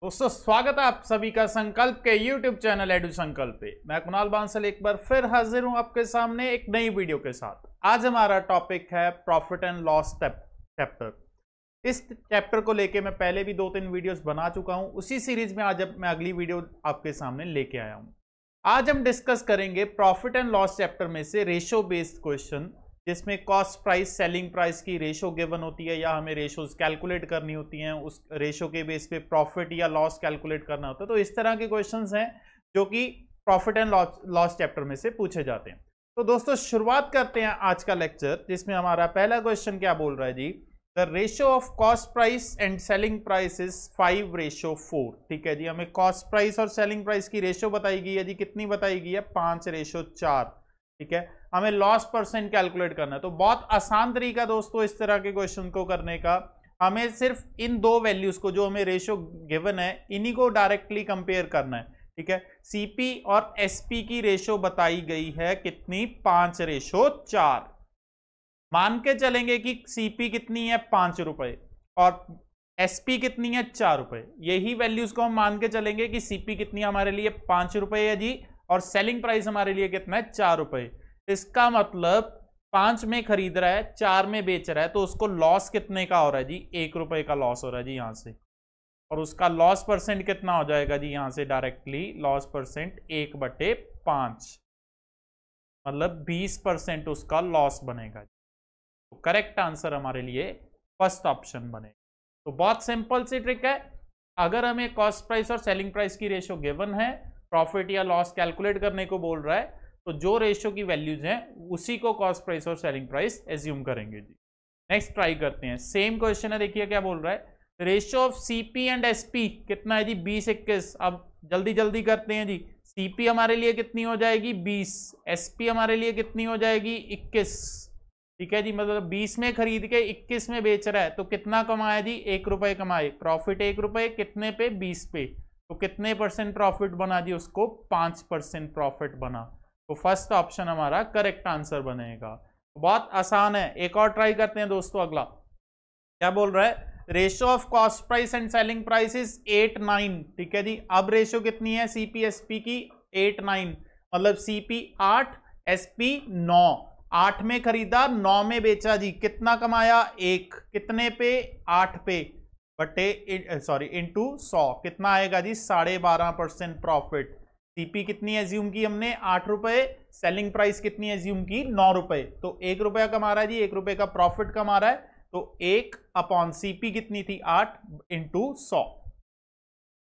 दोस्तों स्वागत है आप सभी का संकल्प के YouTube चैनल एडू संकल्प पे। मैं कुणाल बांसल एक बार फिर हाजिर हूं आपके सामने एक नई वीडियो के साथ। आज हमारा टॉपिक है प्रॉफिट एंड लॉस चैप्टर। इस चैप्टर को लेके मैं पहले भी 2-3 वीडियोस बना चुका हूं। उसी सीरीज में आज मैं अगली वीडियो आपके सामने लेके आया हूं। आज हम डिस्कस करेंगे प्रॉफिट एंड लॉस चैप्टर में से रेशो बेस्ड क्वेश्चन, जिसमें कॉस्ट प्राइस सेलिंग प्राइस की रेशो गिवन होती है या हमें रेशोज कैलकुलेट करनी होती हैं, उस रेशो के बेस पे प्रॉफिट या लॉस कैलकुलेट करना होता है। तो इस तरह के क्वेश्चंस हैं जो कि प्रॉफिट एंड लॉस चैप्टर में से पूछे जाते हैं। तो दोस्तों शुरुआत करते हैं आज का लेक्चर, जिसमें हमारा पहला क्वेश्चन क्या बोल रहा है जी, the ratio of cost price and selling price is 5:4। ठीक है जी, हमें कॉस्ट प्राइस और सेलिंग प्राइस की रेशियो बताई गई है जी। कितनी बताई गई है? 5:4। ठीक है, हमें लॉस परसेंट कैलकुलेट करना है। तो बहुत आसान तरीका दोस्तों इस तरह के क्वेश्चन को करने का, हमें सिर्फ इन दो वैल्यूज को जो हमें रेशियो गिवन है इन्हीं को डायरेक्टली कंपेयर करना है। ठीक है, सीपी और एसपी की रेशियो बताई गई है कितनी? 5:4। मान के चलेंगे कि सीपी कितनी है? 5 रुपए और एसपी कितनी है? 4 रुपए। यही वैल्यूज को हम मान के चलेंगे कि सीपी कितनी हमारे लिए 5 रुपए है जी, और सेलिंग प्राइस हमारे लिए कितना है? 4 रुपए। इसका मतलब 5 में खरीद रहा है, 4 में बेच रहा है, तो उसको लॉस कितने का हो रहा है जी? 1 रुपए का लॉस हो रहा है जी यहां से। और उसका लॉस परसेंट कितना हो जाएगा जी? यहां से डायरेक्टली लॉस परसेंट 1/5, मतलब 20% उसका लॉस बनेगा। तो करेक्ट आंसर हमारे लिए फर्स्ट ऑप्शन बनेगा। तो बहुत सिंपल सी ट्रिक है, अगर हमें कॉस्ट प्राइस और सेलिंग प्राइस की रेशियो गिवन है, प्रॉफिट या लॉस कैलकुलेट करने को बोल रहा है, तो जो रेशियो की वैल्यूज हैं उसी को कॉस्ट प्राइस और सेलिंग प्राइस एज्यूम करेंगे जी। नेक्स्ट ट्राई करते हैं, सेम क्वेश्चन है, देखिए क्या बोल रहा है। Ratio of CP and SP कितना है जी? 20:21। अब जल्दी जल्दी करते हैं जी। सीपी हमारे लिए कितनी हो जाएगी? 20। एसपी हमारे लिए कितनी हो जाएगी? 21। ठीक है जी, मतलब 20 में खरीद के 21 में बेच रहा है, तो कितना कमाया जी? 1 रुपए कमाए। प्रॉफिट 1 रुपए, कितने पे? 20 पे। तो कितने परसेंट प्रॉफिट बना जी उसको? 5% प्रॉफिट बना। तो फर्स्ट ऑप्शन हमारा करेक्ट आंसर बनेगा। तो बहुत आसान है, एक और ट्राई करते हैं दोस्तों। अगला क्या बोल रहा है? Ratio of cost price and selling price is 8:9। ठीक है जी, अब रेशियो कितनी है सीपी एसपी की? 8:9, मतलब सीपी 8, एसपी 9। 8 में खरीदा, 9 में बेचा जी, कितना कमाया? 1। कितने पे? 8 पे बटे इंटू 100, कितना आएगा जी? 12.5% प्रॉफिट। सीपी कितनी एज्यूम की हमने? 8 रुपए। सेलिंग प्राइस कितनी एज्यूम की? 9 रुपए। तो 1 रुपया कमा रहा है जी, 1 रुपए का प्रॉफिट कमा रहा है। तो 1 सीपी कितनी थी? 8 इंटू 100।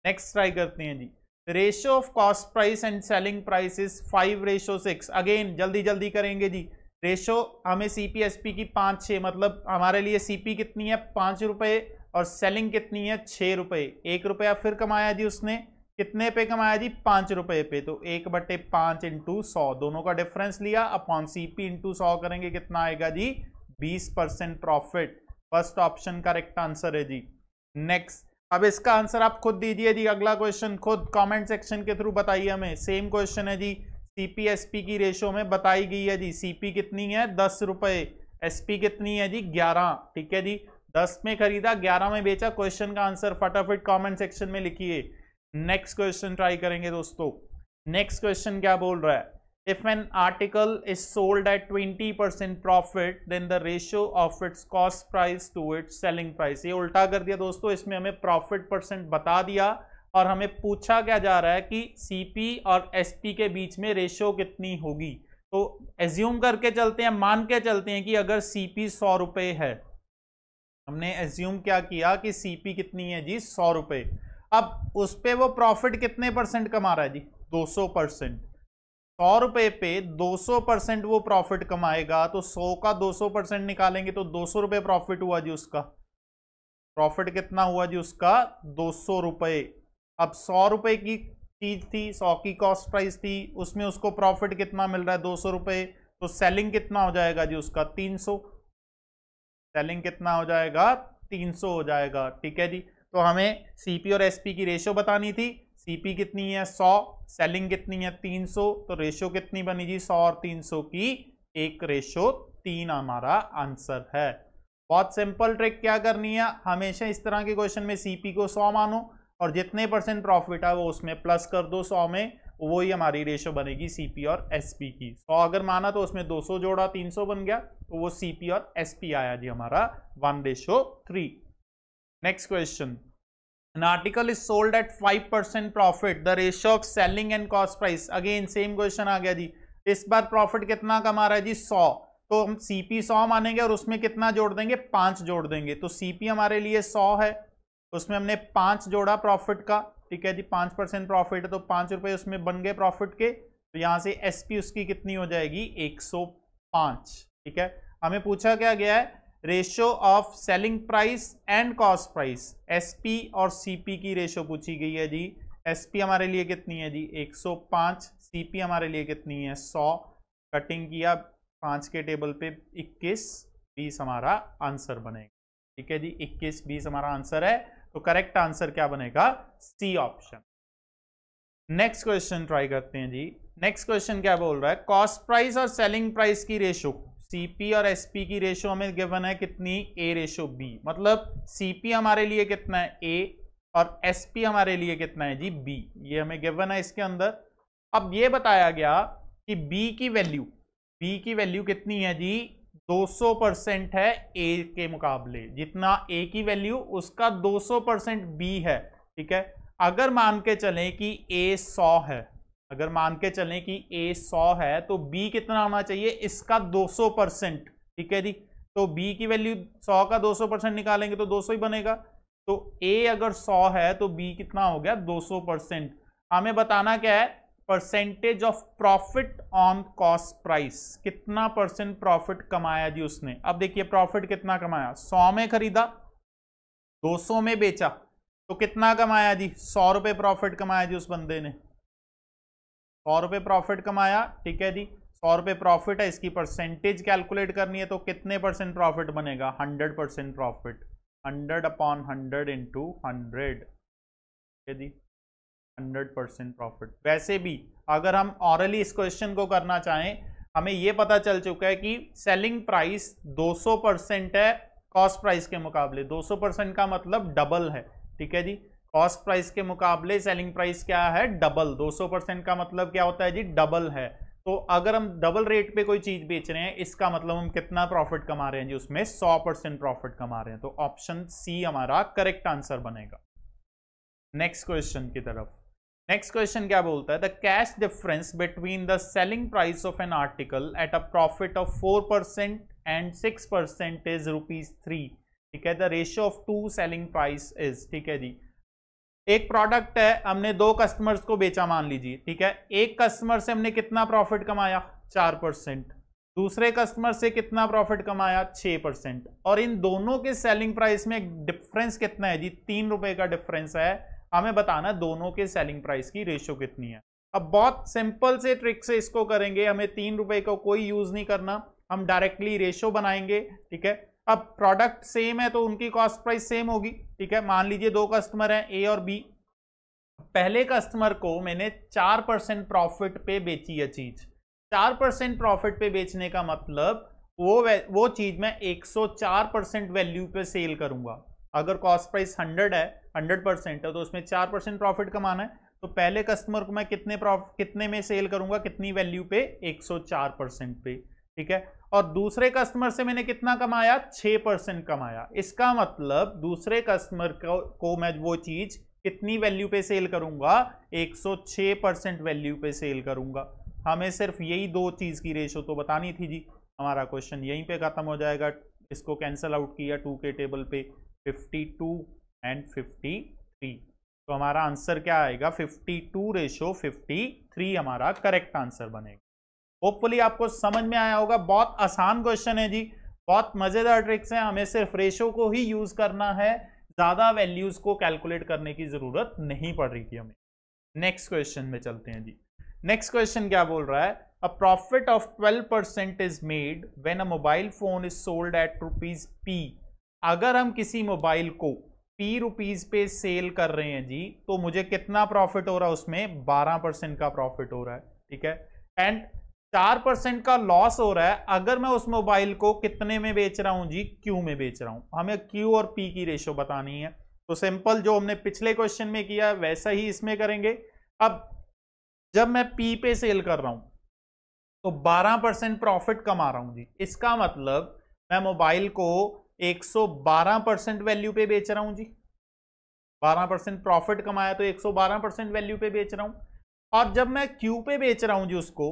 नेक्स्ट ट्राई करते हैं जी। Ratio of cost price and selling price is 5:6। Again जल्दी जल्दी करेंगे जी। रेशियो हमें सीपी एसपी की 5-6, मतलब हमारे लिए सीपी कितनी है? 5 रुपए और सेलिंग कितनी है? 6 रुपए। 1 रुपया फिर कमाया जी उसने, कितने पे कमाया जी? 5 रुपए पे। तो 1/5 इंटू 100, दोनों का डिफरेंस लिया, अपॉन सीपी इंटू 100 करेंगे, कितना आएगा जी? 20% profit. First option correct answer है जी। नेक्स्ट, अब इसका आंसर आप खुद दीजिए जी। अगला क्वेश्चन खुद कमेंट सेक्शन के थ्रू बताइए हमें। सेम क्वेश्चन है जी, सीपी एसपी की रेशियो में बताई गई है जी। सीपी कितनी है? 10 रुपए। एसपी कितनी है जी? 11। ठीक है जी, 10 में खरीदा, 11 में बेचा। क्वेश्चन का आंसर फटाफट कमेंट सेक्शन में लिखिए। नेक्स्ट क्वेश्चन ट्राई करेंगे दोस्तों। नेक्स्ट क्वेश्चन क्या बोल रहा है? If an article is sold at 20% profit, then the ratio of its cost price to its selling price. ये उल्टा कर दिया दोस्तों, इसमें हमें प्रॉफिट परसेंट बता दिया और हमें पूछा क्या जा रहा है कि सीपी और एसपी के बीच में रेशियो कितनी होगी। तो एज्यूम करके चलते हैं, मान के चलते हैं कि अगर सीपी 100 रुपए है, हमने एज्यूम क्या किया कि सीपी कितनी है जी? 100 रुपए। अब उस पे वो प्रॉफिट कितने परसेंट कमा रहा है जी? 200%। 100 रुपए पे 200% वो प्रॉफिट कमाएगा, तो 100 का 200% निकालेंगे तो 200 रुपए प्रॉफिट हुआ जी उसका। प्रॉफिट कितना हुआ जी उसका? 200 रुपए। अब 100 रुपए की चीज थी, 100 की कॉस्ट प्राइस थी, उसमें उसको प्रॉफिट कितना मिल रहा है? 200 रुपए। तो सेलिंग कितना हो जाएगा जी उसका? 300। सेलिंग कितना हो जाएगा? 300 हो जाएगा। ठीक है जी, तो हमें सीपी और एसपी की रेशियो बतानी थी। सीपी कितनी है? 100। सेलिंग कितनी है? 300। तो रेशियो कितनी बनी जी? 100 और 300 की 1:3 हमारा आंसर है। बहुत सिंपल ट्रिक क्या करनी है, हमेशा इस तरह के क्वेश्चन में सीपी को 100 मानो और जितने परसेंट प्रॉफिट है वो उसमें प्लस कर दो 100 में, वो ही हमारी रेशो बनेगी सीपी और एसपी की। 100 अगर माना तो उसमें 200 जोड़ा 300 बन गया, तो वो सीपी और एसपी आया जी हमारा 1:3। Next question, an article is sold at 5% profit, the ratio of selling and cost price, again same question आ गया जी। इस बार प्रॉफिट कितना कमा रहा है जी 100, तो हम सीपी 100 मानेंगे और उसमें कितना जोड़ देंगे 5 जोड़ देंगे, तो सीपी हमारे लिए 100 है, उसमें हमने 5 जोड़ा प्रॉफिट का, ठीक है जी 5% प्रॉफिट है तो 5 रुपए उसमें बन गए प्रॉफिट के, तो यहां से एसपी उसकी कितनी हो जाएगी 105, ठीक है। हमें पूछा क्या गया है, ratio of selling price and cost price, SP और सीपी की रेशियो पूछी गई है जी। एसपी हमारे लिए कितनी है जी 105, सीपी हमारे लिए कितनी है 100, कटिंग किया 5 के टेबल पे 21, 20 हमारा आंसर बनेगा, ठीक है जी 21, 20 हमारा आंसर है, तो करेक्ट आंसर क्या बनेगा C option. Next question try करते हैं जी। नेक्स्ट क्वेश्चन क्या बोल रहा है, कॉस्ट प्राइस और सेलिंग प्राइस की रेशियो, सीपी और एसपी की रेशियो हमें गिवन है कितनी A/B, मतलब सीपी हमारे लिए कितना है A और एसपी हमारे लिए कितना है जी B, ये हमें गिवन है इसके अंदर। अब ये बताया गया कि B की वैल्यू कितनी है जी 200% है A के मुकाबले, जितना A की वैल्यू उसका 200% B है, ठीक है। अगर मान के चलें कि A 100 है, अगर मान के चलें कि A 100 है तो B कितना होना चाहिए इसका 200%, ठीक है जी। तो B की वैल्यू 100 का 200% निकालेंगे तो 200 ही बनेगा, तो A अगर 100 है तो B कितना हो गया 200%। हमें बताना क्या है, percentage of profit on cost price, कितना परसेंट प्रॉफिट कमाया जी उसने। अब देखिए प्रॉफिट कितना कमाया, 100 में खरीदा 200 में बेचा, तो कितना कमाया जी 100 रुपए प्रॉफिट कमाया जी उस बंदे ने, 100 रुपए प्रॉफिट कमाया, ठीक है जी 100 रुपए प्रॉफिट है, इसकी परसेंटेज कैलकुलेट करनी है तो कितने परसेंट प्रॉफिट बनेगा 100% प्रॉफिट, 100/100 × 100, ठीक है जी 100% प्रॉफिट। वैसे भी अगर हम ऑरली इस क्वेश्चन को करना चाहें, हमें यह पता चल चुका है कि सेलिंग प्राइस 200% है कॉस्ट प्राइस के मुकाबले, 200% का मतलब डबल है, ठीक है जी। कॉस्ट प्राइस के मुकाबले सेलिंग प्राइस क्या है डबल, 200% का मतलब क्या होता है जी डबल है। तो अगर हम डबल रेट पे कोई चीज बेच रहे हैं, इसका मतलब हम कितना प्रॉफिट कमा रहे हैं जी उसमें 100% प्रॉफिट कमा रहे हैं, तो ऑप्शन सी हमारा करेक्ट आंसर बनेगा। नेक्स्ट क्वेश्चन की तरफ, नेक्स्ट क्वेश्चन क्या बोलता है, the cash difference between the selling price of an article at a profit of 4% and 6% is ₹3, ठीक है। The ratio of to selling price is, ठीक है जी। एक प्रोडक्ट है, हमने 2 कस्टमर्स को बेचा मान लीजिए, ठीक है। एक कस्टमर से हमने कितना प्रॉफिट कमाया 4%, दूसरे कस्टमर से कितना प्रॉफिट कमाया 6%, और इन दोनों के सेलिंग प्राइस में डिफरेंस कितना है जी 3 रुपए का डिफरेंस है। हमें बताना दोनों के सेलिंग प्राइस की रेशियो कितनी है। अब बहुत सिंपल से ट्रिक से इसको करेंगे, हमें 3 रुपए का कोई यूज नहीं करना, हम डायरेक्टली रेशियो बनाएंगे, ठीक है। अब प्रोडक्ट सेम है तो उनकी कॉस्ट प्राइस सेम होगी, ठीक है। मान लीजिए 2 कस्टमर हैं ए और बी, पहले कस्टमर को मैंने 4% प्रॉफिट पे बेची है चीज, 4% प्रॉफिट पे बेचने का मतलब वो चीज मैं 104% वैल्यू पे सेल करूंगा। अगर कॉस्ट प्राइस 100 है, 100% है तो उसमें 4% प्रॉफिट कमाना है, तो पहले कस्टमर को मैं कितने में सेल करूंगा, कितनी वैल्यू पे 104% पे, ठीक है। और दूसरे कस्टमर से मैंने कितना कमाया 6% कमाया, इसका मतलब दूसरे कस्टमर को मैं वो चीज कितनी वैल्यू पे सेल करूंगा 106% वैल्यू पे सेल करूंगा। हमें सिर्फ यही 2 चीज की रेशो तो बतानी थी जी, हमारा क्वेश्चन यहीं पे खत्म हो जाएगा। इसको कैंसिल आउट किया 2 के टेबल पे 52 एंड 53, तो हमारा आंसर क्या आएगा 52:53 हमारा करेक्ट आंसर बनेगा। होपफुली आपको समझ में आया होगा, बहुत आसान क्वेश्चन है जी, बहुत मजेदार ट्रिक्स हैं, हमें सिर्फ रेशो को ही यूज करना है, ज्यादा वैल्यूज को कैलकुलेट करने की जरूरत नहीं पड़ रही थी हमें। नेक्स्ट क्वेश्चन में चलते हैं जी। नेक्स्ट क्वेश्चन क्या बोल रहा है, a profit of 12% is made when a mobile phone is sold at ₹P। अगर हम किसी मोबाइल को ₹P पे सेल कर रहे हैं जी, तो मुझे कितना प्रॉफिट हो रहा है उसमें 12% का प्रॉफिट हो रहा है, ठीक है। एंड 4% का लॉस हो रहा है अगर मैं उस मोबाइल को कितने में बेच रहा हूं जी Q में बेच रहा हूं। हमें Q और P की रेशो बतानी है, तो सिंपल जो हमने पिछले क्वेश्चन में किया वैसा ही इसमें करेंगे। अब जब मैं पी पे सेल कर रहा हूं तो 12% प्रॉफिट कमा रहा हूं जी। इसका मतलब मैं मोबाइल को 112% वैल्यू पे बेच रहा हूं जी। 12% प्रॉफिट कमाया तो 112% वैल्यू पे बेच रहा हूं। और जब मैं क्यू पे बेच रहा हूं जी उसको,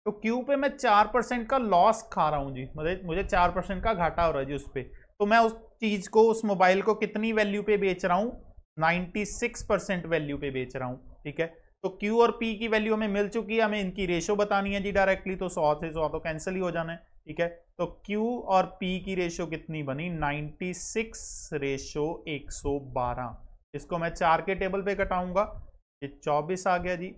तो क्यू पे मैं 4% का लॉस खा रहा हूं जी। मुझे 4% का घाटा हो रहा है जी उस पे। तो मैं उस चीज को, उस मोबाइल को कितनी वैल्यू पे बेच रहा हूं? 96% वैल्यू पे बेच रहा हूं। ठीक है, तो Q और P की वैल्यू हमें मिल चुकी है, हमें इनकी रेशो बतानी है जी डायरेक्टली। तो 100 से 100 तो कैंसिल ही हो जाना है। ठीक है, तो Q और P की रेशो कितनी बनी? 96:112। इसको मैं 4 के टेबल पे कटाऊंगा, ये 24 आ गया जी।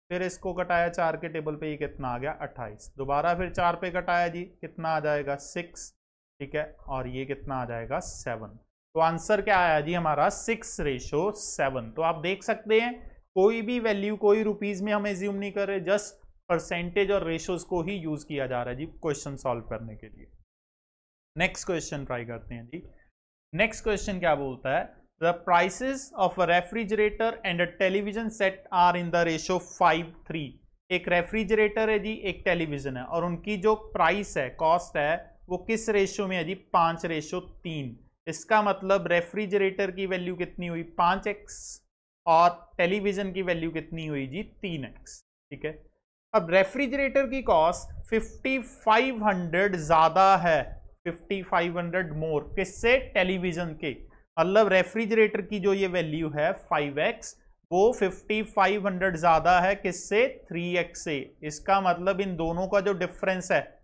फिर इसको कटाया 4 के टेबल पे, ये कितना आ गया? 28। दोबारा फिर 4 पे कटाया जी, कितना आ जाएगा? 6। ठीक है, और ये कितना आ जाएगा? 7। तो आंसर क्या आया जी हमारा? 6:7। तो आप देख सकते हैं कोई भी वैल्यू, कोई रुपीज में हम एज्यूम नहीं कर रहे, जस्ट परसेंटेज और रेशोज को ही यूज किया जा रहा है जी क्वेश्चन सॉल्व करने के लिए। नेक्स्ट क्वेश्चन ट्राई करते हैं जी। नेक्स्ट क्वेश्चन क्या बोलता है? The prices of a refrigerator and a television set are in the ratio 5:3। एक रेफ्रिजरेटर है जी, एक टेलीविजन है, और उनकी जो प्राइस है, कॉस्ट है, वो किस रेशो में है जी? 5:3। इसका मतलब रेफ्रिजरेटर की वैल्यू कितनी हुई? 5x, और टेलीविजन की वैल्यू कितनी हुई जी? 3x। ठीक है, अब रेफ्रिजरेटर की कॉस्ट 5500 ज्यादा है, 5500 मोर, किससे? टेलीविजन के। मतलब रेफ्रिजरेटर की जो ये वैल्यू है 5x, वो 5500 ज्यादा है किससे? 3x से। इसका मतलब इन दोनों का जो डिफरेंस है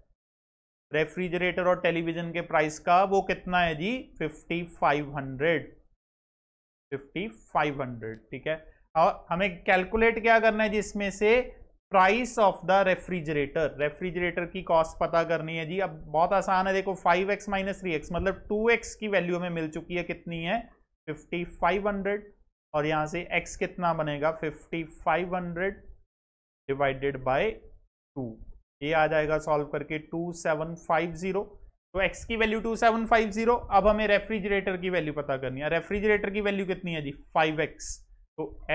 रेफ्रिजरेटर और टेलीविजन के प्राइस का, वो कितना है जी? 5500। 5500। ठीक है, और हमें कैलकुलेट क्या करना है जी इसमें से? Price of the refrigerator. Refrigerator की कॉस्ट पता करनी है जी। अब बहुत आसान है, देखो 5x माइनस 3x मतलब 2x की वैल्यू हमें मिल चुकी है, कितनी है? 5500। और यहां से x कितना बनेगा? 5500 डिवाइडेड बाय 2। ये आ जाएगा सॉल्व करके 2750। तो x की वैल्यू 2750। अब हमें रेफ्रिजरेटर की वैल्यू पता करनी है। रेफ्रिजरेटर की वैल्यू कितनी है जी? 5x। तो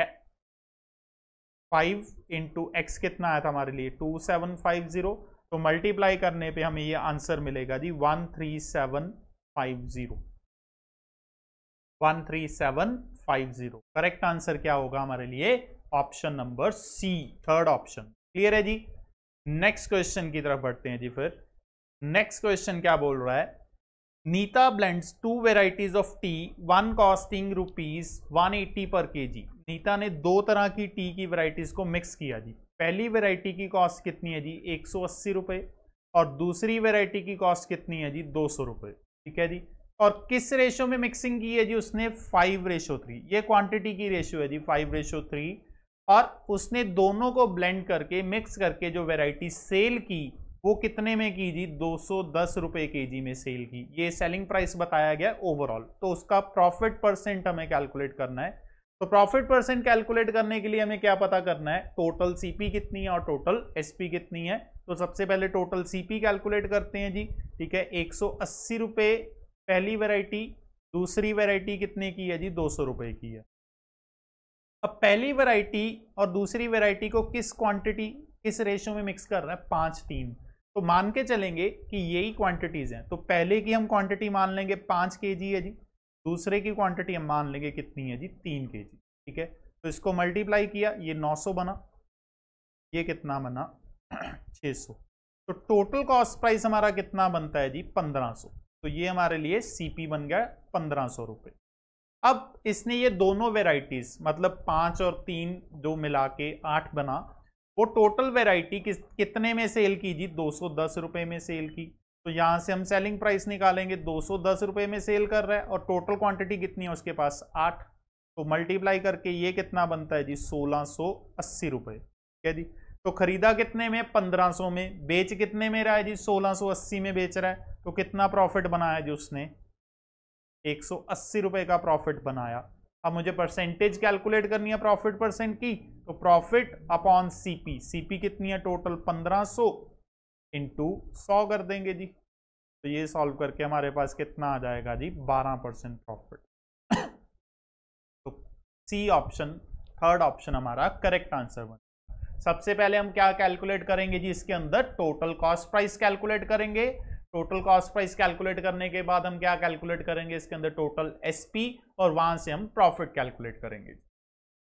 5 इंटू एक्स कितना आया था हमारे लिए? 2750। तो मल्टीप्लाई करने पे हमें ये आंसर मिलेगा जी 13750। 13750। करेक्ट आंसर क्या होगा हमारे लिए? Option number C, third option. Clear है जी? नेक्स्ट क्वेश्चन की तरफ बढ़ते हैं जी। फिर नेक्स्ट क्वेश्चन क्या बोल रहा है? Neeta blends 2 varieties of tea, one costing ₹180 per KG. Nita ने 2 तरह की टी की वेराइटीज को मिक्स किया जी। पहली वेराइटी की कॉस्ट कितनी है जी? 180 रुपए, और दूसरी वेराइटी की कॉस्ट कितनी है जी? 200 रुपए। ठीक है जी, और किस रेशो में मिक्सिंग की है जी उसने? 5:3। ये क्वांटिटी की रेशियो है जी 5:3। और उसने दोनों को ब्लेंड करके, मिक्स करके जो वेराइटी सेल की, वो कितने में की जी? 210 रुपए केजी में सेल की। ये सेलिंग प्राइस बताया गया ओवरऑल। तो उसका प्रॉफिट परसेंट हमें कैलकुलेट करना है। तो प्रॉफिट परसेंट कैलकुलेट करने के लिए हमें क्या पता करना है? टोटल सीपी कितनी है और टोटल एसपी कितनी है। तो सबसे पहले टोटल सीपी कैलकुलेट करते हैं जी। ठीक है, 180 रुपए पहली वेराइटी, दूसरी वेराइटी कितने की है जी? 200 रुपए की है। अब पहली वेराइटी और दूसरी वेराइटी को किस क्वांटिटी, किस रेशियो में मिक्स कर रहे हैं? 5:3। तो मान के चलेंगे कि यही क्वांटिटीज हैं। तो पहले की हम क्वांटिटी मान लेंगे 5 kg है जी, दूसरे की क्वांटिटी हम मान लेंगे कितनी है जी? 3 kg। ठीक है, तो इसको मल्टीप्लाई किया, ये 900 बना, ये कितना बना? 600। तो टोटल कॉस्ट प्राइस हमारा कितना बनता है जी? 1500। तो ये हमारे लिए सीपी बन गया 1500 रुपए। अब इसने ये दोनों वेराइटीज, मतलब 5 और 3 जो मिला के 8 बना, वो टोटल वेराइटी कितने में सेल की जी? 210 रुपए में सेल की। तो यहां से हम सेलिंग प्राइस निकालेंगे, 210 रुपए में सेल कर रहा है, और टोटल क्वांटिटी कितनी है उसके पास? 8। तो मल्टीप्लाई करके ये कितना बनता है जी? 1680 रुपए। ठीक है जी, तो खरीदा कितने में? 1500 में। बेच कितने में रहा है जी? 1680 में बेच रहा है। तो कितना प्रॉफिट बनाया जी उसने? 180 रुपए का प्रॉफिट बनाया। अब मुझे परसेंटेज कैलकुलेट करनी है प्रॉफिट परसेंट की। तो प्रॉफिट अपॉन सीपी, सीपी कितनी है टोटल? 1500 इंटू 100 कर देंगे जी। तो ये सॉल्व करके हमारे पास कितना आ जाएगा जी? 12% profit. C option, third option हमारा करेक्ट आंसर बनेगा। सबसे पहले हम क्या कैलकुलेट करेंगे जी, इसके अंदर टोटल कॉस्ट प्राइस कैलकुलेट करेंगे। टोटल कॉस्ट प्राइस कैलकुलेट करने के बाद हम क्या कैलकुलेट करेंगे, इसके अंदर टोटल एसपी, और वहां से हम प्रॉफिट कैलकुलेट करेंगे।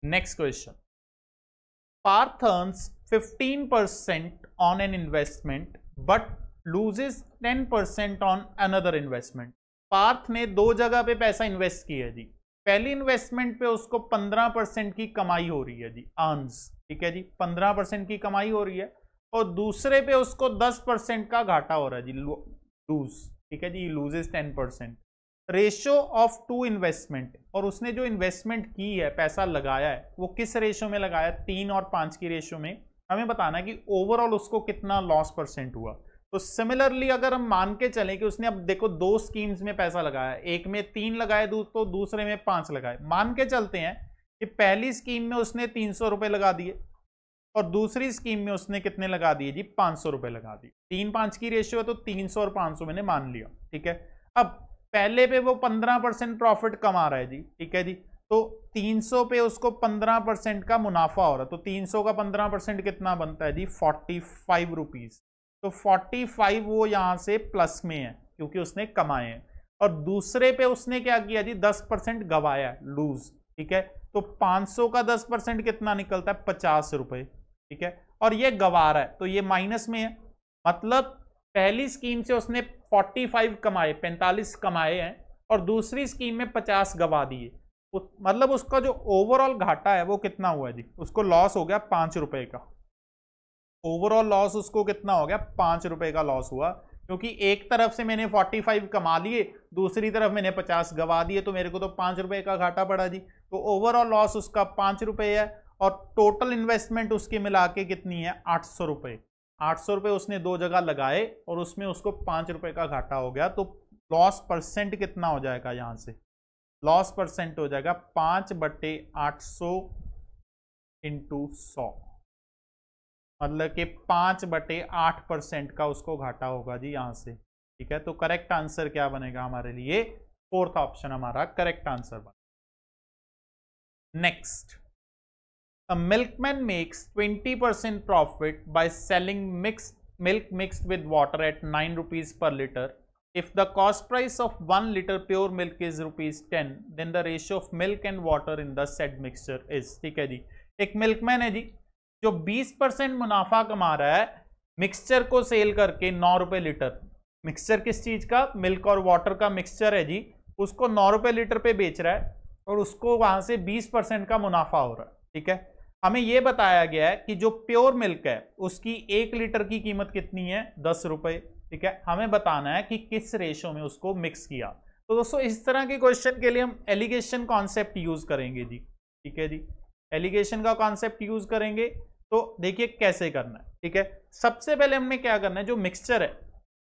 Next question, Parth earns 15% on an investment but loses 10% on another investment. Parth ने दो जगह पे पैसा इन्वेस्ट किया है जी। पहली इन्वेस्टमेंट पे उसको 15% की कमाई हो रही है जी, अर्न्स, ठीक है जी, 15% की कमाई हो रही है, और दूसरे पे उसको 10% का घाटा हो रहा है जी, लूज, ठीक है जी, loses 10%। Ratio of to investment, और उसने जो इन्वेस्टमेंट की है, पैसा लगाया है, वो किस रेशो में लगाया, 3 और 5 की रेशो में। हमें बताना है कि ओवरऑल उसको कितना लॉस परसेंट हुआ। तो सिमिलरली अगर हम मान के चलें कि उसने, अब देखो दो स्कीम्स में पैसा लगाया, एक में 3 लगाए तो दूसरे में 5 लगाए। मान के चलते हैं कि पहली स्कीम में उसने 300 रुपए लगा दिए और दूसरी स्कीम में उसने कितने लगा दिए जी, 500 रुपए लगा दिए। 3-5 की रेशियो है तो 300 और 500 मैंने मान लिया, ठीक है। अब पहले पे वो 15% प्रॉफिट कमा रहा है जी, ठीक है जी, तो 300 पे उसको 15% का मुनाफा हो रहा है, तो 300 का 15% कितना बनता है जी, 45 रुपीज। तो 45 वो यहां से प्लस में है क्योंकि उसने कमाए हैं, और दूसरे पे उसने क्या किया जी, 10% गवाया, लूज, ठीक है। तो 500 का 10% कितना निकलता है, 50 रुपए, ठीक है, और ये गवा रहा है तो ये माइनस में है। मतलब पहली स्कीम से उसने 45 कमाए, 45 कमाए हैं, और दूसरी स्कीम में 50 गवा दिए। मतलब उसका जो ओवरऑल घाटा है वो कितना हुआ जी, उसको लॉस हो गया 5 रुपए का। ओवरऑल लॉस उसको कितना हो गया, 5 रुपए का लॉस हुआ, क्योंकि एक तरफ से मैंने 45 कमा लिए, दूसरी तरफ मैंने 50 गवा दिए, तो मेरे को तो 5 रुपए का घाटा पड़ा जी। तो ओवरऑल लॉस उसका 5 रुपए है, और टोटल इन्वेस्टमेंट उसकी मिला के कितनी है, 800 रुपए। 800 रुपए उसने दो जगह लगाए और उसमें उसको 5 रुपए का घाटा हो गया। तो लॉस परसेंट कितना हो जाएगा, यहां से लॉस परसेंट हो जाएगा 5/800 इंटू 100, मतलब कि 5/8% का उसको घाटा होगा जी यहां से, ठीक है। तो करेक्ट आंसर क्या बनेगा हमारे लिए, फोर्थ ऑप्शन हमारा करेक्ट आंसर बनेगा। Next, a milkman makes 20% profit by selling milk mixed with water at 9 rupees per liter. If the cost price of 1 liter pure milk is ₹10, then the ratio of milk and water in the said mixture is, ठीक है जी। एक milkman है जी जो 20% मुनाफा कमा रहा है mixture को सेल करके 9 रुपए लीटर। मिक्सचर किस चीज का, मिल्क और वाटर का मिक्सचर है जी, उसको 9 रुपए लीटर पे बेच रहा है और उसको वहां से 20% का मुनाफा हो रहा है, ठीक है। हमें यह बताया गया है कि जो प्योर मिल्क है उसकी 1 लीटर की कीमत कितनी है, 10 रुपए, ठीक है। हमें बताना है कि किस रेशो में उसको मिक्स किया। तो दोस्तों इस तरह के क्वेश्चन के लिए हम एलिगेशन कॉन्सेप्ट यूज करेंगे जी, ठीक है जी, एलिगेशन का कॉन्सेप्ट यूज करेंगे। तो देखिए कैसे करना है, ठीक है। सबसे पहले हमने क्या करना है, जो मिक्सचर है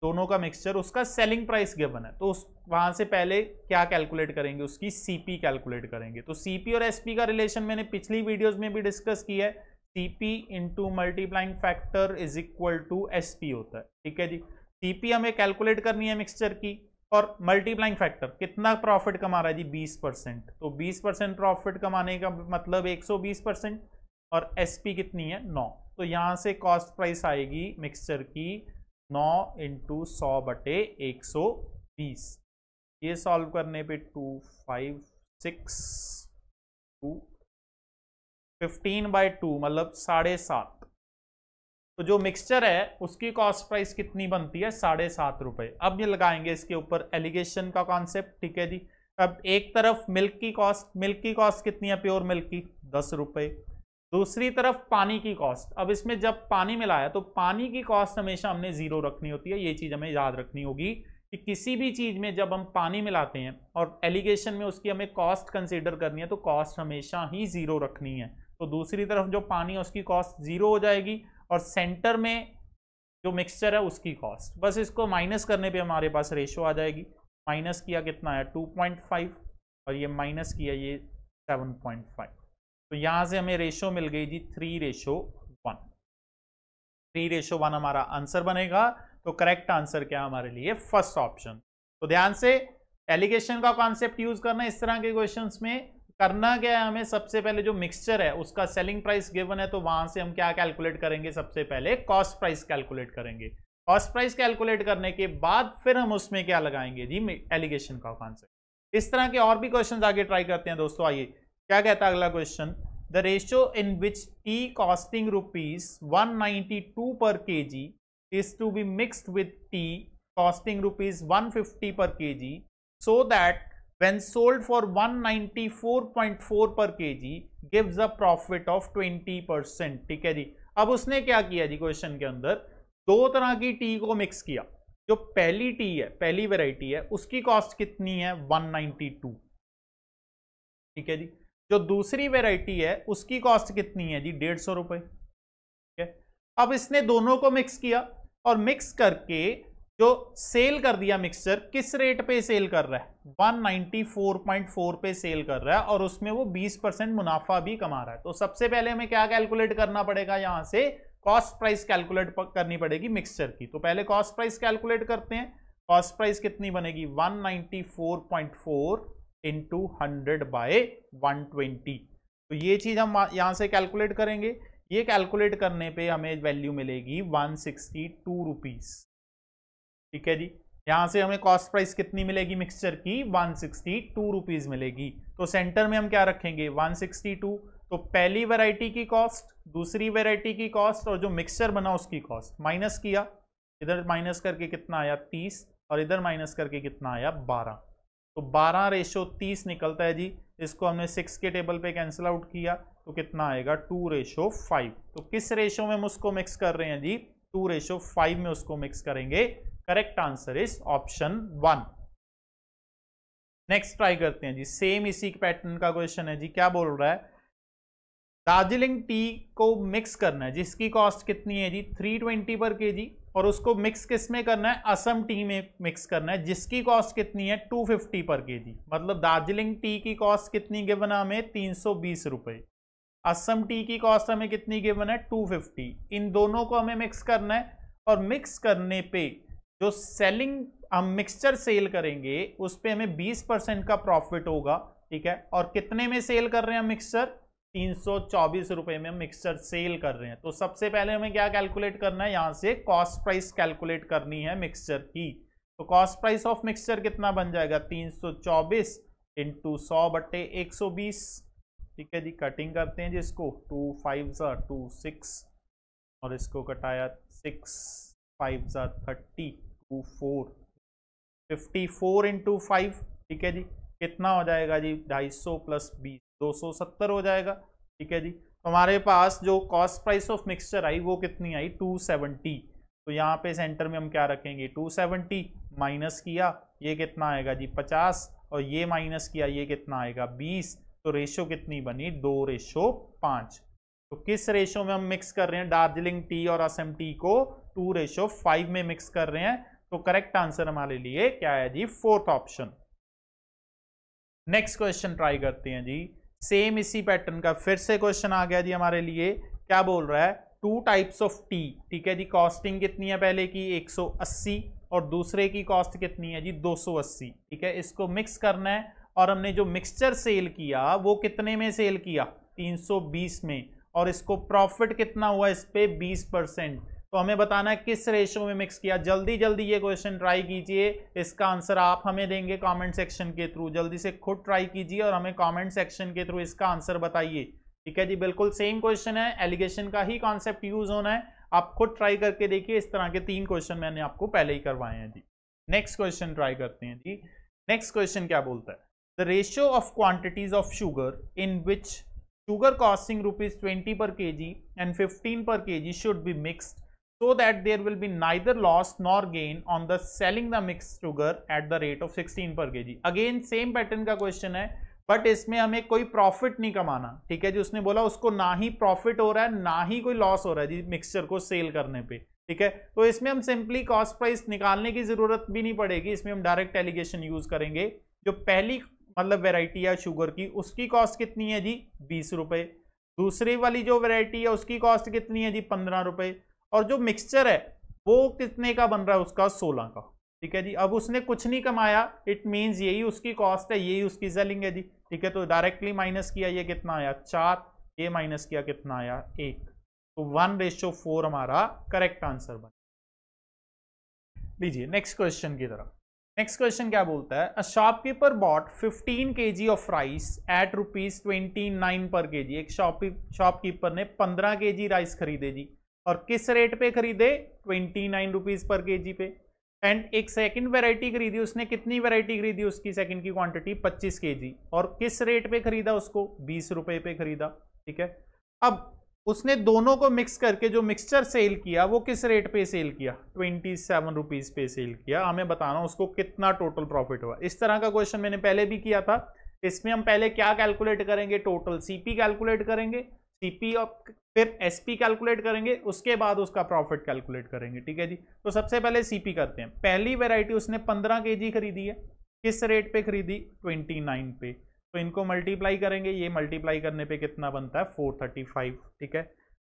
दोनों का मिक्सचर, उसका सेलिंग प्राइस गिवन है, तो उस वहां से पहले क्या कैलकुलेट करेंगे, उसकी सीपी कैलकुलेट करेंगे। तो सीपी और एसपी का रिलेशन मैंने पिछली वीडियोस में भी डिस्कस किया है, CP into multiplying factor is equal to SP होता है, ठीक है जी। सीपी हमें कैलकुलेट करनी है मिक्सचर की, और मल्टीप्लाइंग फैक्टर कितना प्रॉफिट कमा रहा है जी, 20%। तो 20% प्रॉफिट कमाने का मतलब 120%, और एसपी कितनी है, 9। तो यहां से कॉस्ट प्राइस आएगी मिक्सचर की 9 इंटू 100/120। ये सॉल्व करने पे 256 15/2 मतलब 7.5। तो जो मिक्सचर है उसकी कॉस्ट प्राइस कितनी बनती है, 7.5 रुपए। अब ये लगाएंगे इसके ऊपर एलिगेशन का कॉन्सेप्ट, ठीक है जी। अब एक तरफ मिल्क की कॉस्ट कितनी है, प्योर मिल्क की 10 रुपए, दूसरी तरफ पानी की कॉस्ट। अब इसमें जब पानी मिलाया तो पानी की कॉस्ट हमेशा हमने 0 रखनी होती है, ये चीज हमें याद रखनी होगी कि किसी भी चीज में जब हम पानी मिलाते हैं और एलिगेशन में उसकी हमें कॉस्ट कंसीडर करनी है तो कॉस्ट हमेशा ही 0 रखनी है। तो दूसरी तरफ जो पानी है उसकी कॉस्ट 0 हो जाएगी, और सेंटर में जो मिक्सचर है उसकी कॉस्ट, बस इसको माइनस करने पे हमारे पास रेशो आ जाएगी। माइनस किया कितना है 2.5, और ये माइनस किया ये 7.5। तो यहां से हमें रेशो मिल गई जी 3:1। 3:1 हमारा आंसर बनेगा। तो करेक्ट आंसर क्या हमारे लिए, फर्स्ट ऑप्शन। तो ध्यान से एलिगेशन का कॉन्सेप्ट यूज करना इस तरह के क्वेश्चंस में, करना क्या है हमें, सबसे पहले जो मिक्सचर है उसका सेलिंग प्राइस गिवन है, तो वहां से हम क्या कैलकुलेट करेंगे, सबसे पहले कॉस्ट प्राइस कैलकुलेट करेंगे। कॉस्ट प्राइस कैलकुलेट करने के बाद फिर हम उसमें क्या लगाएंगे जी, एलिगेशन का कॉन्सेप्ट। इस तरह के और भी क्वेश्चन आगे ट्राई करते हैं दोस्तों। आइए क्या कहता है अगला question, the ratio in which T costing ₹192 per kg is to be mixed with tea costing ₹150 per kg so that when sold for 194.4 per kg gives a profit of 20%। ठीक है जी। अब उसने क्या किया जी, क्वेश्चन के अंदर दो तरह की टी को मिक्स किया। जो पहली टी है, पहली वेराइटी है, उसकी कॉस्ट कितनी है, 192। ठीक है जी। जो दूसरी वेराइटी है उसकी कॉस्ट कितनी है जी, 150 रुपए। ठीक है। अब इसने दोनों को मिक्स किया और मिक्स करके जो सेल कर दिया मिक्सचर, किस रेट पे सेल कर रहा है, 194.4 पे सेल कर रहा है, और उसमें वो 20% मुनाफा भी कमा रहा है। तो सबसे पहले हमें क्या कैलकुलेट करना पड़ेगा, यहां से कॉस्ट प्राइस कैलकुलेट करनी पड़ेगी मिक्सचर की। तो पहले कॉस्ट प्राइस कैलकुलेट करते हैं। कॉस्ट प्राइस कितनी बनेगी, 194.4 इंटू 100/120। तो ये चीज हम यहां से कैलकुलेट करेंगे। ये कैलकुलेट करने पे हमें वैल्यू मिलेगी 162 रुपीज। ठीक है जी। यहां से हमें कॉस्ट प्राइस कितनी मिलेगी मिक्सचर की, 162 रुपीज मिलेगी। तो सेंटर में हम क्या रखेंगे, 162। तो पहली वैरायटी की कॉस्ट, दूसरी वैरायटी की कॉस्ट, और जो मिक्सचर बना उसकी कॉस्ट माइनस किया। इधर माइनस करके कितना आया, 30, और इधर माइनस करके कितना आया, 12। तो 12:30 निकलता है जी। इसको हमने 6 के टेबल पे कैंसिल आउट किया तो कितना आएगा, 2:5। तो किस रेशो में हम उसको मिक्स कर रहे हैं जी, 2:5 में उसको मिक्स करेंगे। Correct answer is option 1। Next try करते हैं जी, सेम इसी पैटर्न का क्वेश्चन है जी। क्या बोल रहा है, दार्जिलिंग टी को मिक्स करना है जिसकी कॉस्ट कितनी है जी, 320 पर केजी, और उसको मिक्स किस में करना है, असम टी में मिक्स करना है जिसकी कॉस्ट कितनी है, 250 पर केजी। मतलब दार्जिलिंग टी की कॉस्ट कितनी गिवन है हमें, 320 रुपए। असम टी की कॉस्ट हमें कितनी गिवन है, 250। इन दोनों को हमें मिक्स करना है, और मिक्स करने पे जो सेलिंग हम मिक्सचर सेल करेंगे उस पे हमें 20% का प्रॉफिट होगा। ठीक है। और कितने में सेल कर रहे हैं हम मिक्सचर, 324 रुपए में हम मिक्सचर सेल कर रहे हैं। तो सबसे पहले हमें क्या कैलकुलेट करना है, यहां से कॉस्ट प्राइस कैलकुलेट करनी है मिक्सचर की। तो कॉस्ट प्राइस ऑफ मिक्सचर कितना बन जाएगा, 324 इंटू 100/120। ठीक है जी। कटिंग करते हैं जिसको, 2 5 2 6, और इसको कटाया 6 5 30, 2 4, 54 इंटू 5। ठीक है जी। कितना हो जाएगा जी, 250 प्लस 20, 270 हो जाएगा। ठीक है जी। तो हमारे पास जो कॉस्ट प्राइस ऑफ मिक्सचर आई वो कितनी आई, 270। तो यहाँ पे सेंटर में हम क्या रखेंगे, 270 माइनस किया, ये कितना आएगा जी, 50, और ये माइनस किया, ये कितना आएगा, 20। तो रेशो कितनी बनी, 2:5। तो किस रेशो में हम मिक्स कर रहे हैं, दार्जिलिंग टी और असम टी को 2:5 में मिक्स कर रहे हैं। तो करेक्ट आंसर हमारे लिए क्या है जी, 4th option. Next question try करते हैं जी। सेम इसी पैटर्न का फिर से क्वेश्चन आ गया जी हमारे लिए। क्या बोल रहा है, 2 टाइप्स ऑफ टी। ठीक है जी। कॉस्टिंग कितनी है पहले की, 180, और दूसरे की कॉस्ट कितनी है जी, 280। ठीक है। इसको मिक्स करना है, और हमने जो मिक्सचर सेल किया वो कितने में सेल किया, 320 में, और इसको प्रॉफिट कितना हुआ इस पे, 20%। तो हमें बताना है किस रेशो में मिक्स किया। जल्दी जल्दी ये क्वेश्चन ट्राई कीजिए। इसका आंसर आप हमें देंगे कमेंट सेक्शन के थ्रू। जल्दी से खुद ट्राई कीजिए और हमें कमेंट सेक्शन के थ्रू इसका आंसर बताइए। ठीक है जी। बिल्कुल सेम क्वेश्चन है, एलिगेशन का ही कॉन्सेप्ट यूज होना है। आप खुद ट्राई करके देखिए। इस तरह के 3 क्वेश्चन मैंने आपको पहले ही करवाए हैं जी। नेक्स्ट क्वेश्चन ट्राई करते हैं जी। नेक्स्ट क्वेश्चन क्या बोलता है, the ratio of quantities of sugar in which sugar costing ₹20 per kg and 15 per kg should be mixed so that there will be neither loss nor gain on the selling the mixed sugar at the rate of 16 per kg। Again same pattern का question है, but इसमें हमें कोई profit नहीं कमाना। ठीक है जी। उसने बोला उसको ना ही प्रॉफिट हो रहा है ना ही कोई लॉस हो रहा है जी मिक्सचर को सेल करने पे। ठीक है। तो इसमें हम सिंपली कॉस्ट प्राइस निकालने की जरूरत भी नहीं पड़ेगी। इसमें हम डायरेक्ट एलिगेशन यूज करेंगे। जो पहली मतलब वेराइटी है शुगर की, उसकी कॉस्ट कितनी है जी, 20 रुपए। दूसरी वाली जो वेराइटी है उसकी कॉस्ट कितनी है जी, 15 रुपए। और जो मिक्सचर है वो कितने का बन रहा है, उसका 16 का। ठीक है जी। अब उसने कुछ नहीं कमाया, इट मींस यही उसकी कॉस्ट है, यही उसकी सेलिंग है जी। ठीक है, तो डायरेक्टली माइनस किया, ये कितना आया 4, ये माइनस किया कितना आया 1, तो 1:4 हमारा करेक्ट आंसर बना। लीजिए नेक्स्ट क्वेश्चन की तरफ। नेक्स्ट क्वेश्चन क्या बोलता है, a shopkeeper bought 15 kg of rice at ₹29 per kg। एक शॉपकीपर ने 15 kg राइस खरीदे जी, और किस रेट पे खरीदे, 29 रुपीज पर kg पे। एंड एक सेकंड वैरायटी खरीदी उसने, कितनी वैरायटी खरीदी उसकी सेकंड की क्वांटिटी 25 kg, और किस रेट पे खरीदा उसको, 20 रुपए पे खरीदा। ठीक है, अब उसने दोनों को मिक्स करके जो मिक्सचर सेल किया वो किस रेट पे सेल किया, 27 रुपीज पे सेल किया। हमें बताना उसको कितना टोटल प्रॉफिट हुआ। इस तरह का क्वेश्चन मैंने पहले भी किया था। इसमें हम पहले क्या कैलकुलेट करेंगे, टोटल सीपी कैलकुलेट करेंगे, सीपी और फिर एसपी कैलकुलेट करेंगे, उसके बाद उसका प्रॉफिट कैलकुलेट करेंगे। ठीक है जी, तो सबसे पहले सीपी करते हैं। पहली वेराइटी उसने 15 kg खरीदी है, किस रेट पे खरीदी, 29 पे, तो इनको मल्टीप्लाई करेंगे, ये मल्टीप्लाई करने पे कितना बनता है 435। ठीक है,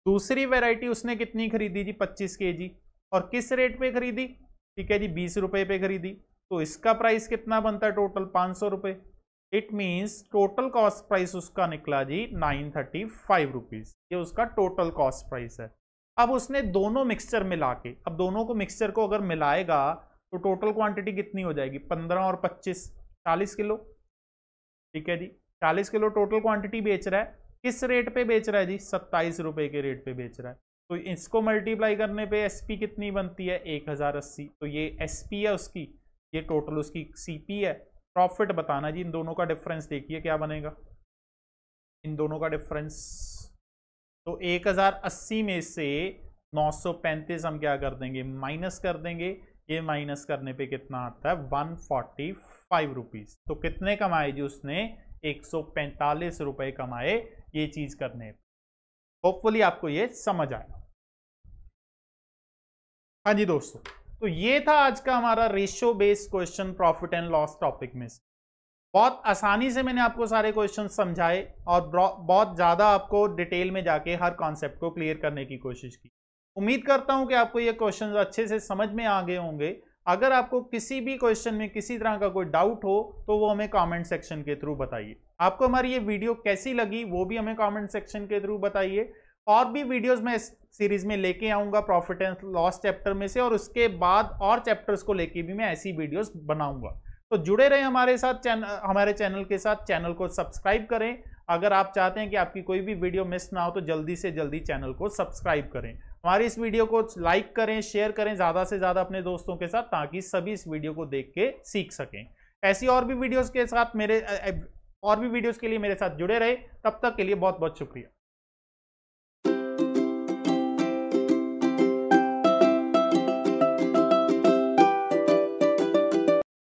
दूसरी वैरायटी उसने कितनी खरीदी जी, 25 kg, और किस रेट पे खरीदी, ठीक है जी 20 रुपए पे खरीदी, तो इसका प्राइस कितना बनता है टोटल 500 रुपए। It means total cost price उसका निकला जी 935 रुपीज, ये उसका टोटल कॉस्ट प्राइस है। अब उसने दोनों मिक्सचर मिला के, अब दोनों को मिक्सचर को अगर मिलाएगा तो टोटल क्वांटिटी कितनी हो जाएगी, 15 और 25 40 किलो। ठीक है जी, 40 किलो टोटल क्वांटिटी बेच रहा है, किस रेट पे बेच रहा है जी, 27 रुपए के रेट पे बेच रहा है। तो इसको मल्टीप्लाई करने पे एसपी कितनी बनती है, 1080, तो ये एसपी है उसकी, ये टोटल उसकी सीपी है। प्रॉफिट बताना जी, इन दोनों का डिफरेंस देखिए क्या बनेगा, इन दोनों का डिफरेंस, तो 1080 में से 935 हम क्या कर देंगे, माइनस कर देंगे, ये माइनस करने पे कितना आता है 145 रुपीज। तो कितने कमाए जी उसने, 145 रुपए कमाए ये चीज करने पे। होपफुली आपको ये समझ आया। हाँ जी दोस्तों, तो ये था आज का हमारा ratio based question profit and loss topic में से। बहुत आसानी से मैंने आपको सारे क्वेश्चन समझाए और बहुत ज्यादा आपको डिटेल में जाके हर कॉन्सेप्ट को क्लियर करने की कोशिश की। उम्मीद करता हूं कि आपको ये क्वेश्चन अच्छे से समझ में आ गए होंगे। अगर आपको किसी भी क्वेश्चन में किसी तरह का कोई डाउट हो तो वो हमें कमेंट सेक्शन के थ्रू बताइए। आपको हमारी ये वीडियो कैसी लगी वो भी हमें कमेंट सेक्शन के थ्रू बताइए। और भी वीडियोस मैं इस सीरीज में लेके आऊंगा प्रॉफिट एंड लॉस चैप्टर में से, और उसके बाद और चैप्टर्स को लेके भी मैं ऐसी वीडियोस बनाऊंगा। तो जुड़े रहे हमारे साथ, हमारे चैनल के साथ। चैनल को सब्सक्राइब करें। अगर आप चाहते हैं कि आपकी कोई भी वीडियो मिस ना हो तो जल्दी से जल्दी चैनल को सब्सक्राइब करें। हमारी इस वीडियो को लाइक करें, शेयर करें ज़्यादा से ज़्यादा अपने दोस्तों के साथ, ताकि सभी इस वीडियो को देख के सीख सकें। ऐसी और भी वीडियोस के लिए मेरे साथ जुड़े रहे। तब तक के लिए बहुत बहुत शुक्रिया।